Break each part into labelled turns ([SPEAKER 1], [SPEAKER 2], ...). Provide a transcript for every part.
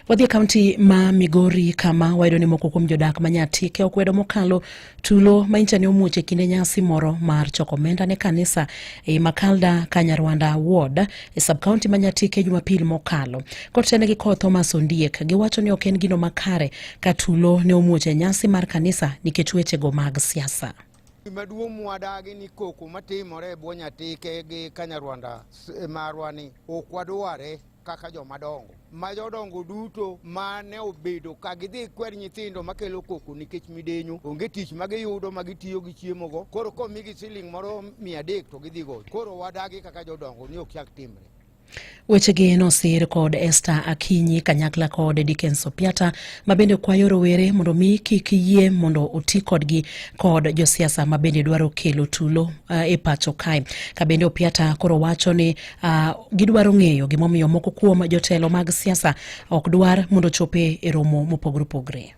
[SPEAKER 1] Wadhi kaunti ma Migori kama wayudo ni moko kuom jodak ma Nyatike okwedo mokalo tulo ma inchane omuoche kinde nyasi moro mar choko omenda ne kanisa e Makalda Kanyarwanda Ward e sub-county ma Nyatike Jumapil mokalo. Kotene gi koth Thomas Ondiek giwacho ni ok en gino makare ka tulo ne omuoche nyasi mar kanisa nikech wechego mag siasa.
[SPEAKER 2] Maduong' mwadagi ni koko matimore e bwo Nyatike gi Kanyarwanda marwani ok wadware kaka jomadongo. Ma jodongo duto mane obedo ka gidhi kwer nyithindo makelo koko nikech midenyo onge tich magiyudo magitiyo gi chiemo go. Koro komigi siling moro 300 to gidhi go. Koro wadagi kaka jodongo ni ok yak timre.
[SPEAKER 1] Wechegi nosir kod Esther Akinyi kanyakla kod Dickens Opiata mabende kwayo rowere mondo mi kik yie mondo oti kodgi kod josiasa mabende dwaro kelo tulo e pacho kae. Kabende Opiata koro wacho ni gidwaro ng'eyo gimomiyo moko kuom jotelo mag siasa ok dwar mondo chope e romo mopogore opogore.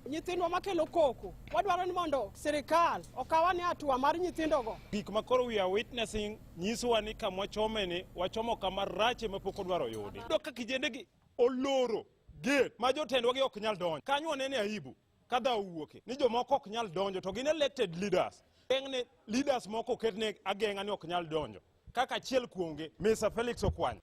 [SPEAKER 3] Nyithindo makelo koko wadwaro ni mondo sirikal okawani hatua mar nyithindogo.
[SPEAKER 4] Gik makoro we are witnessing nyisowa ni kama chomeni wachomo kama rache mapok odwaro yudi. Ka kijendegi oloro gate ma jotendwa gi ok nyal donjo. Kanyo wanene aibu kadha owuoke ni jomoko ok nyal donjo to gin elected leaders. Geng'ne leaders moko ketne ageng'a ni ok nyal donjo. Kaka achiel kuomgi Mr. Felix Okwany.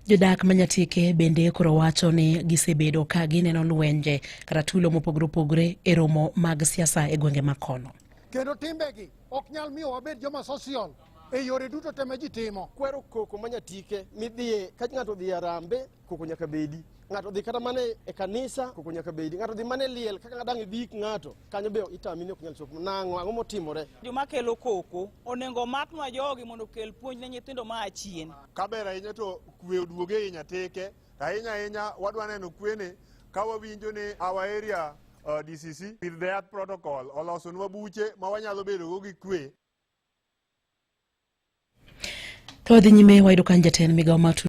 [SPEAKER 1] Jodak ma Nyatike bende koro wacho ni gisebedo ka gineno lwenje kata tulo mopogore opogore e romo mag siasa e gwenge makono.
[SPEAKER 5] Kendo timbegi ok nyal miyo wabed joma social e yore duto te ma ji timo.
[SPEAKER 3] Kwero koko ma Nyatike midhiye ka ng'ato dhi arambe koko nyaka bedi. Ng'ato dhi kata mane e kanisa koko nyaka bedi. Ng'ato dhi mane liel kaka dang' idhi ng'ato kanyo be itamini ok nyal chopo. Nang'o ang'o motimore?
[SPEAKER 6] Joma kelo koko onengo maknwa jogi mondo kel puonj ne nyithindo ma achien.
[SPEAKER 7] Kaber ahinya to kwe oduoge e Nyatike ahinya wadwa neno kwene ka wawinjo ni our area DCC with the health protocol olosonwa buche ma wanyalo bedo go gi kwe.
[SPEAKER 1] To dhi nyime wayudo kan jatend migawo